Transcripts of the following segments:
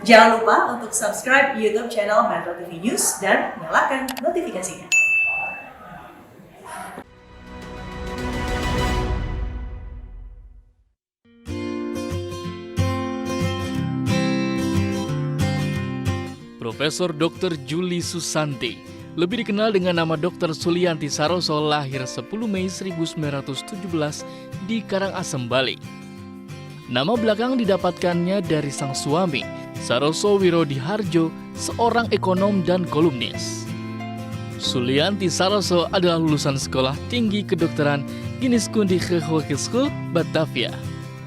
Jangan lupa untuk subscribe YouTube channel Metro TV News dan nyalakan notifikasinya. Profesor Dr. Juli Susanti, lebih dikenal dengan nama Dr. Sulianti Saroso, lahir 10 Mei 1917 di Karangasem, Bali. Nama belakang didapatkannya dari sang suami, Saroso Wirodiharjo, seorang ekonom dan kolumnis. Sulianti Saroso adalah lulusan Sekolah Tinggi Kedokteran Geneeskundige Hogeschool Batavia.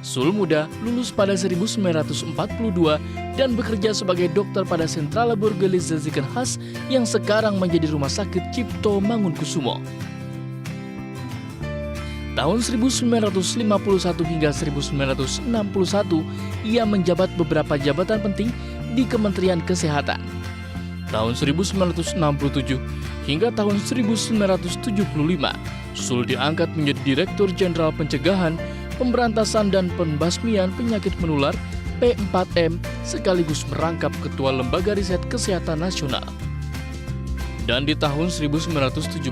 Sul muda lulus pada 1942 dan bekerja sebagai dokter pada Sentrale Burgerlijke Ziekenhuis yang sekarang menjadi Rumah Sakit Cipto Mangunkusumo. Tahun 1951 hingga 1961, ia menjabat beberapa jabatan penting di Kementerian Kesehatan. Tahun 1967 hingga tahun 1975, Sul diangkat menjadi Direktur Jenderal Pencegahan, Pemberantasan dan Pembasmian Penyakit Menular P4M, sekaligus merangkap Ketua Lembaga Riset Kesehatan Nasional. Dan di tahun 1978,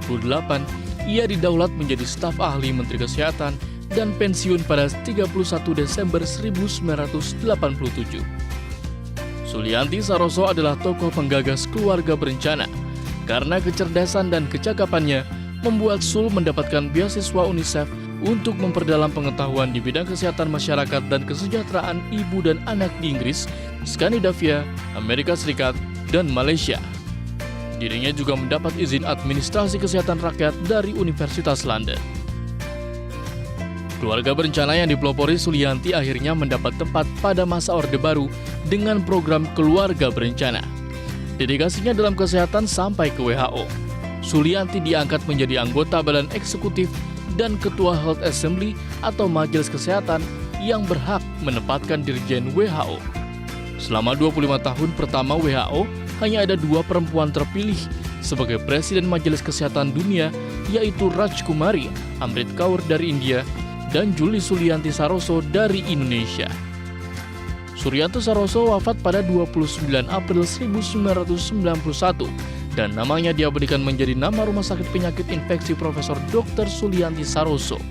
ia didaulat menjadi staf ahli Menteri Kesehatan dan pensiun pada 31 Desember 1987. Sulianti Saroso adalah tokoh penggagas keluarga berencana. Karena kecerdasan dan kecakapannya, membuat Sul mendapatkan beasiswa UNICEF untuk memperdalam pengetahuan di bidang kesehatan masyarakat dan kesejahteraan ibu dan anak di Inggris, Skandinavia, Amerika Serikat, dan Malaysia. Dirinya juga mendapat izin administrasi kesehatan rakyat dari Universitas London. Keluarga berencana yang dipelopori Sulianti akhirnya mendapat tempat pada masa Orde Baru dengan program Keluarga Berencana. Dedikasinya dalam kesehatan sampai ke WHO. Sulianti diangkat menjadi anggota Badan Eksekutif dan Ketua Health Assembly atau Majelis Kesehatan yang berhak menempatkan Dirjen WHO. Selama 25 tahun pertama WHO, hanya ada 2 perempuan terpilih sebagai Presiden Majelis Kesehatan Dunia, yaitu Raj Kumari Amrit Kaur dari India dan Juli Sulianti Saroso dari Indonesia. Sulianti Saroso wafat pada 29 April 1991 dan namanya diabadikan menjadi nama Rumah Sakit Penyakit Infeksi Profesor Dr. Sulianti Saroso.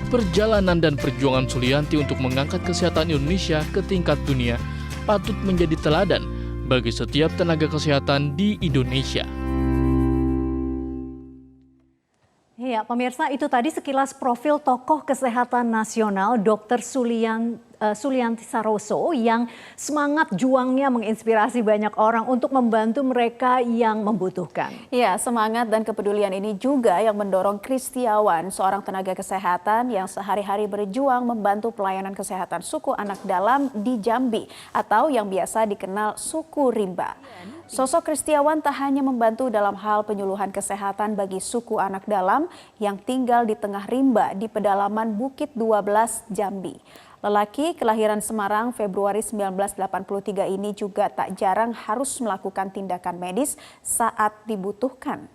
Perjalanan dan perjuangan Sulianti untuk mengangkat kesehatan Indonesia ke tingkat dunia patut menjadi teladan bagi setiap tenaga kesehatan di Indonesia. Ya, pemirsa, itu tadi sekilas profil tokoh kesehatan nasional Dr. Sulianti Saroso yang semangat juangnya menginspirasi banyak orang untuk membantu mereka yang membutuhkan. Ya, semangat dan kepedulian ini juga yang mendorong Kristiawan, seorang tenaga kesehatan yang sehari-hari berjuang membantu pelayanan kesehatan suku anak dalam di Jambi atau yang biasa dikenal suku Rimba. Sosok Kristiawan tak hanya membantu dalam hal penyuluhan kesehatan bagi suku anak dalam yang tinggal di tengah rimba di pedalaman Bukit 12 Jambi. Lelaki kelahiran Semarang Februari 1983 ini juga tak jarang harus melakukan tindakan medis saat dibutuhkan.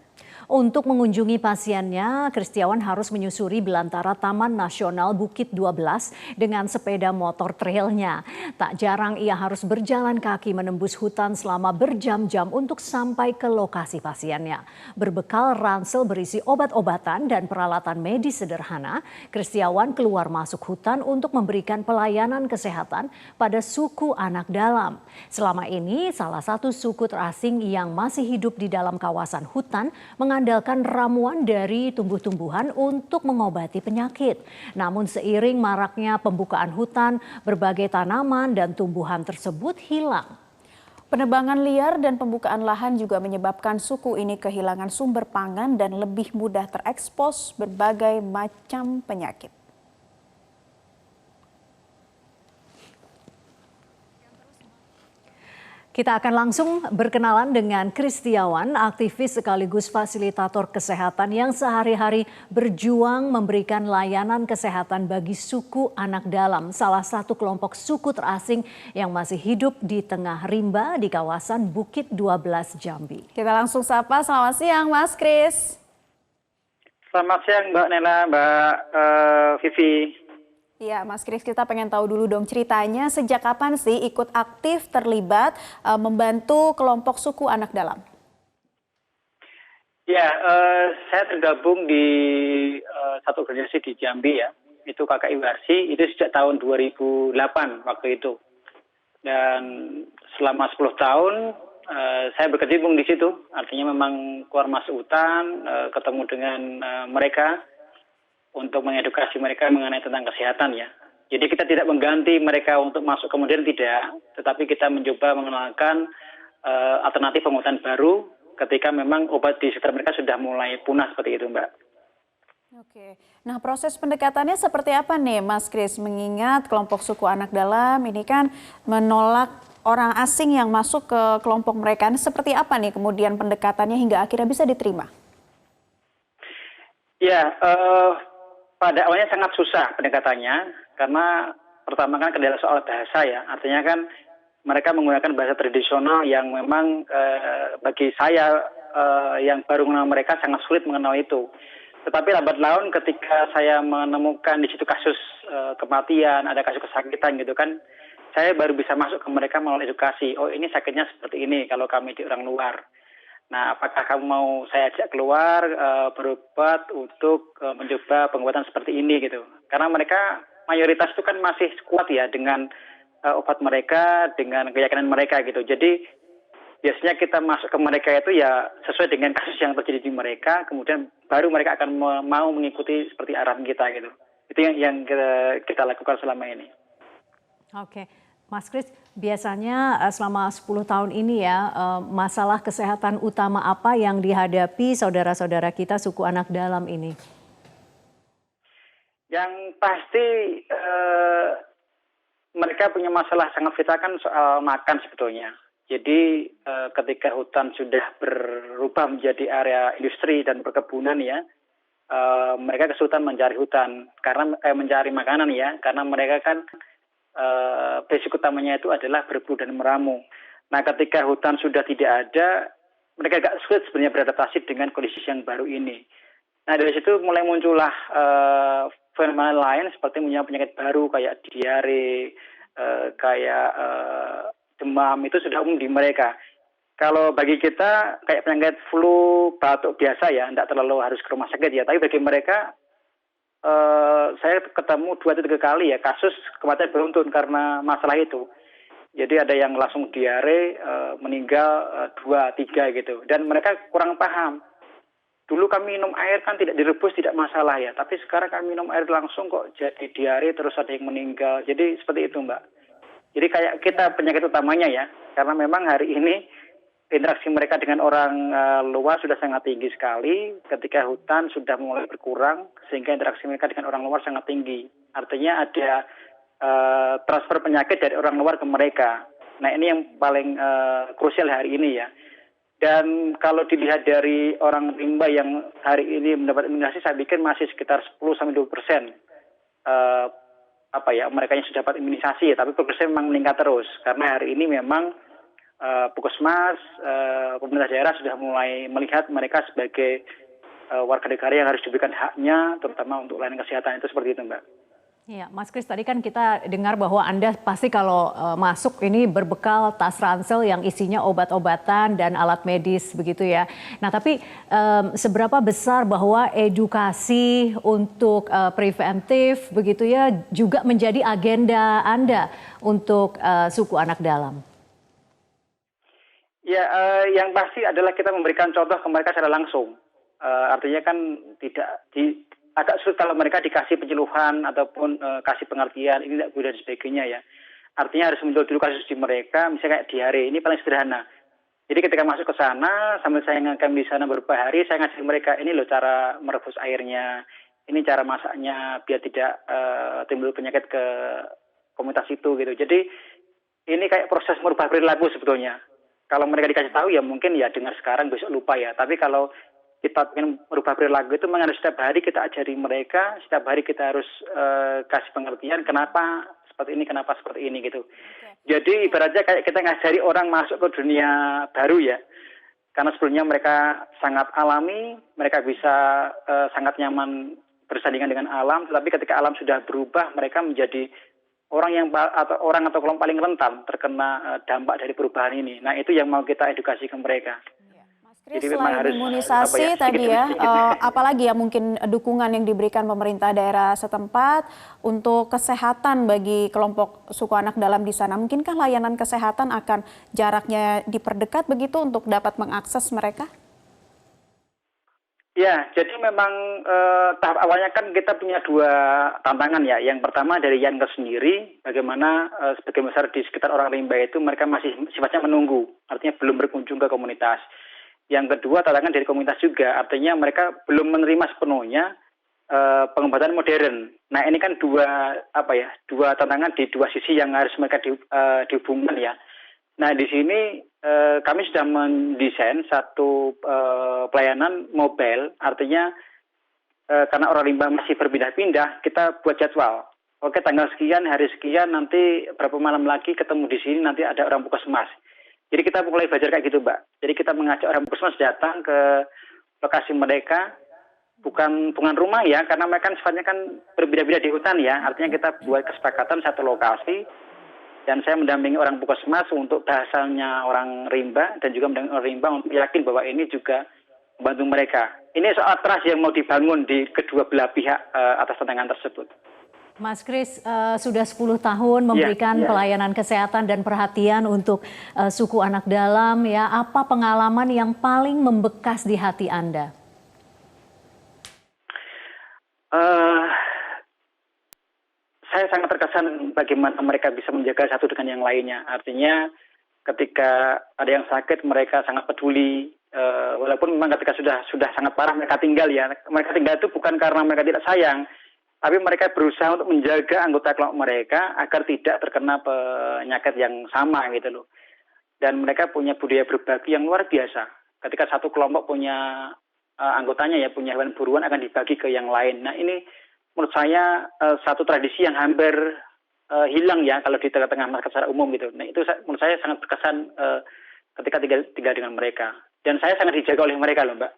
Untuk mengunjungi pasiennya, Kristiawan harus menyusuri belantara Taman Nasional Bukit 12 dengan sepeda motor trailnya. Tak jarang ia harus berjalan kaki menembus hutan selama berjam-jam untuk sampai ke lokasi pasiennya. Berbekal ransel berisi obat-obatan dan peralatan medis sederhana, Kristiawan keluar masuk hutan untuk memberikan pelayanan kesehatan pada suku anak dalam. Selama ini, salah satu suku terasing yang masih hidup di dalam kawasan hutan mengandalkan ramuan dari tumbuh-tumbuhan untuk mengobati penyakit. Namun seiring maraknya pembukaan hutan, berbagai tanaman dan tumbuhan tersebut hilang. Penebangan liar dan pembukaan lahan juga menyebabkan suku ini kehilangan sumber pangan dan lebih mudah terekspos berbagai macam penyakit. Kita akan langsung berkenalan dengan Kristiawan, aktivis sekaligus fasilitator kesehatan yang sehari-hari berjuang memberikan layanan kesehatan bagi suku anak dalam, salah satu kelompok suku terasing yang masih hidup di tengah rimba di kawasan Bukit 12 Jambi. Kita langsung sapa, selamat siang Mas Kris. Selamat siang Mbak Nela, Mbak Vivi. Ya, Mas Kris, kita pengen tahu dulu dong ceritanya sejak kapan sih ikut aktif terlibat membantu kelompok suku anak dalam? Ya, saya tergabung di satu organisasi di Jambi ya, itu KKI Warsi, itu sejak tahun 2008 waktu itu. Dan selama 10 tahun saya berkecimpung di situ, artinya memang keluar masuk hutan, ketemu dengan mereka untuk mengedukasi mereka mengenai tentang kesehatan ya. Jadi kita tidak mengganti mereka untuk masuk kemudian tidak, tetapi kita mencoba mengenalkan alternatif pengobatan baru ketika memang obat di sekitar mereka sudah mulai punah seperti itu, Mbak. Oke, nah proses pendekatannya seperti apa nih Mas Kris? Mengingat kelompok suku anak dalam ini kan menolak orang asing yang masuk ke kelompok mereka. Ini seperti apa nih kemudian pendekatannya hingga akhirnya bisa diterima? Ya, pada awalnya sangat susah pendekatannya, karena pertama kan kendala soal bahasa ya, artinya kan mereka menggunakan bahasa tradisional yang memang bagi saya yang baru mengenal mereka sangat sulit mengenal itu. Tetapi lambat laun ketika saya menemukan di situ kasus kematian, ada kasus kesakitan gitu kan, saya baru bisa masuk ke mereka melalui edukasi. Oh ini sakitnya seperti ini kalau kami di orang luar. Nah apakah kamu mau saya ajak keluar berobat untuk mencoba pengobatan seperti ini gitu. Karena mereka mayoritas itu kan masih kuat ya dengan obat mereka, dengan keyakinan mereka gitu. Jadi biasanya kita masuk ke mereka itu ya sesuai dengan kasus yang terjadi di mereka, kemudian baru mereka akan mau mengikuti seperti arahan kita gitu. Itu yang kita lakukan selama ini. Oke, Mas Kris, biasanya selama 10 tahun ini ya, masalah kesehatan utama apa yang dihadapi saudara-saudara kita suku anak dalam ini? Yang pasti mereka punya masalah sangat vital kan soal makan sebetulnya. Jadi ketika hutan sudah berubah menjadi area industri dan perkebunan ya, mereka kesulitan mencari hutan karena mencari makanan ya, karena mereka kan basic utamanya itu adalah berburu dan meramu. Nah ketika hutan sudah tidak ada, mereka agak sulit sebenarnya beradaptasi dengan kondisi yang baru ini. Nah dari situ mulai muncullah fenomena lain seperti punya penyakit baru kayak diare, kayak demam, itu sudah umum di mereka. Kalau bagi kita kayak penyakit flu, batuk biasa ya, tidak terlalu harus ke rumah sakit ya. Tapi bagi mereka, saya ketemu 2-3 kali ya kasus kematian beruntun karena masalah itu. Jadi ada yang langsung diare, meninggal 2-3 gitu. Dan mereka kurang paham. Dulu kami minum air kan tidak direbus, tidak masalah ya. Tapi sekarang kami minum air langsung kok jadi diare, terus ada yang meninggal. Jadi seperti itu Mbak. Jadi kayak kita penyakit utamanya ya. Karena memang hari ini interaksi mereka dengan orang luar sudah sangat tinggi sekali. Ketika hutan sudah mulai berkurang, sehingga interaksi mereka dengan orang luar sangat tinggi. Artinya ada transfer penyakit dari orang luar ke mereka. Nah ini yang paling krusial hari ini ya. Dan kalau dilihat dari orang rimba yang hari ini mendapat imunisasi, saya pikir masih sekitar 10-20% mereka yang sudah dapat imunisasi ya, tapi progresnya memang meningkat terus karena hari ini memang Puskesmas, pemerintah daerah sudah mulai melihat mereka sebagai warga negara yang harus diberikan haknya, terutama untuk layanan kesehatan itu seperti itu Mbak. Iya, Mas Kris, tadi kan kita dengar bahwa Anda pasti kalau masuk ini berbekal tas ransel yang isinya obat-obatan dan alat medis begitu ya. Nah tapi seberapa besar bahwa edukasi untuk preventif begitu ya juga menjadi agenda Anda untuk suku anak dalam? Ya, yang pasti adalah kita memberikan contoh ke mereka secara langsung. Artinya kan tidak agak sulit kalau mereka dikasih penyuluhan ataupun kasih pengertian, ini tidak mudah dan sebagainya ya. Artinya harus muncul dulu kasus di mereka, misalnya kayak diare, ini paling sederhana. Jadi ketika masuk ke sana, sambil saya ngangkat di sana beberapa hari, saya ngasih mereka, ini loh cara merebus airnya, ini cara masaknya biar tidak timbul penyakit ke komunitas itu gitu. Jadi ini kayak proses merubah perilaku sebetulnya. Kalau mereka dikasih tahu ya mungkin ya dengar sekarang, besok lupa ya. Tapi kalau kita ingin merubah perilaku itu memang harus setiap hari kita ajari mereka, setiap hari kita harus kasih pengertian kenapa seperti ini, kenapa seperti ini gitu. Jadi ibaratnya kayak kita ngajari orang masuk ke dunia baru ya. Karena sebelumnya mereka sangat alami, mereka bisa sangat nyaman bersandingan dengan alam, tetapi ketika alam sudah berubah, mereka menjadi orang atau kelompok paling rentan terkena dampak dari perubahan ini. Nah, itu yang mau kita edukasi ke mereka. Mas Kris, Jadi memang selain harus imunisasi tadi ya, apalagi ya mungkin dukungan yang diberikan pemerintah daerah setempat untuk kesehatan bagi kelompok suku anak dalam di sana. Mungkinkah layanan kesehatan akan jaraknya diperdekat begitu untuk dapat mengakses mereka? Ya, jadi memang tahap awalnya kan kita punya 2 tantangan ya. Yang pertama dari Yankes sendiri, bagaimana sebagian besar di sekitar orang rimba itu mereka masih sifatnya menunggu, artinya belum berkunjung ke komunitas. Yang kedua tantangan dari komunitas juga, artinya mereka belum menerima sepenuhnya pengobatan modern. Nah, ini kan dua tantangan di 2 sisi yang harus mereka dihubungkan ya. Nah, di sini kami sudah mendesain satu pelayanan mobile, artinya karena orang rimba masih berpindah-pindah, kita buat jadwal. Oke, tanggal sekian, hari sekian, nanti berapa malam lagi ketemu di sini, nanti ada orang puskesmas. Jadi kita mulai belajar kayak gitu, Mbak. Jadi kita mengajak orang puskesmas datang ke lokasi mereka, bukan rumah ya, karena mereka kan sifatnya kan berbeda-beda di hutan ya. Artinya kita buat kesepakatan satu lokasi, dan saya mendampingi orang puskesmas untuk bahasanya orang rimba dan juga mendampingi orang rimba untuk yakin bahwa ini juga membantu mereka. Ini soal trust yang mau dibangun di kedua belah pihak atas tantangan tersebut. Mas Kris, sudah 10 tahun memberikan pelayanan kesehatan dan perhatian untuk suku anak dalam ya. Apa pengalaman yang paling membekas di hati Anda? Saya sangat terkesan bagaimana mereka bisa menjaga satu dengan yang lainnya. Artinya ketika ada yang sakit mereka sangat peduli. Walaupun memang ketika sudah sangat parah mereka tinggal ya. Mereka tinggal itu bukan karena mereka tidak sayang, tapi mereka berusaha untuk menjaga anggota kelompok mereka agar tidak terkena penyakit yang sama gitu loh. Dan mereka punya budaya berbagi yang luar biasa. Ketika satu kelompok punya anggotanya ya punya hewan buruan akan dibagi ke yang lain. Nah, ini menurut saya satu tradisi yang hampir hilang ya kalau di tengah-tengah masyarakat secara umum gitu. Nah, itu menurut saya sangat berkesan ketika tinggal dengan mereka. Dan saya sangat dijaga oleh mereka loh, Mbak.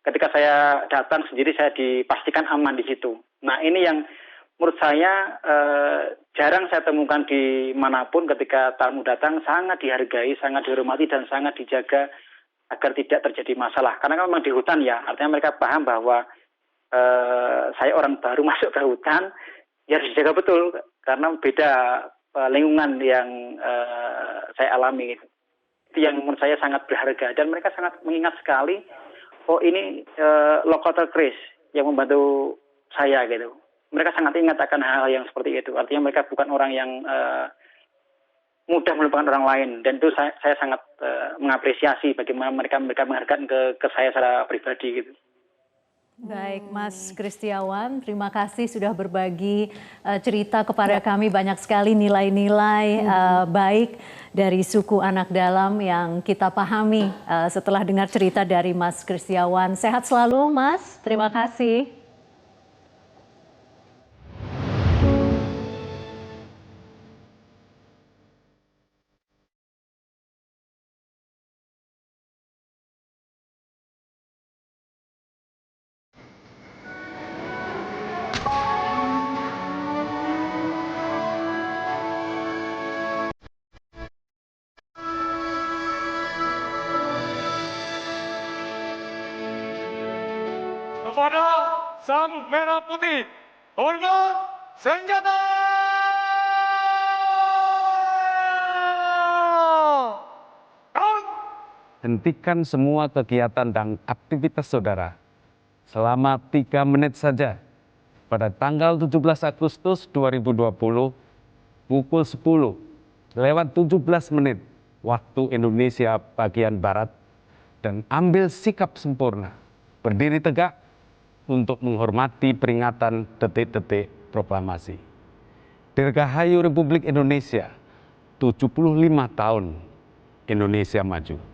Ketika saya datang sendiri saya dipastikan aman di situ. Nah, ini yang menurut saya jarang saya temukan di manapun. Ketika tamu datang sangat dihargai, sangat dihormati dan sangat dijaga agar tidak terjadi masalah. Karena kan memang di hutan ya, artinya mereka paham bahwa saya orang baru masuk ke hutan, ya harus dijaga betul karena beda lingkungan yang saya alami. Itu yang menurut saya sangat berharga dan mereka sangat mengingat sekali. Oh, ini local Kris yang membantu saya gitu. Mereka sangat ingat akan hal yang seperti itu. Artinya mereka bukan orang yang mudah melupakan orang lain dan itu saya sangat mengapresiasi bagaimana mereka menghargai ke saya secara pribadi gitu. Baik, Mas Kristiawan, terima kasih sudah berbagi cerita kepada kami. Banyak sekali nilai-nilai baik dari suku anak dalam yang kita pahami setelah dengar cerita dari Mas Kristiawan. Sehat selalu, Mas. Terima kasih. Kepada Sang Merah Putih, hormat senjata! Hentikan semua kegiatan dan aktivitas saudara selama 3 menit saja pada tanggal 17 Agustus 2020 pukul 10:17 waktu Indonesia bagian Barat dan ambil sikap sempurna, berdiri tegak untuk menghormati peringatan detik-detik proklamasi. Dirgahayu Republik Indonesia, 75 tahun Indonesia maju.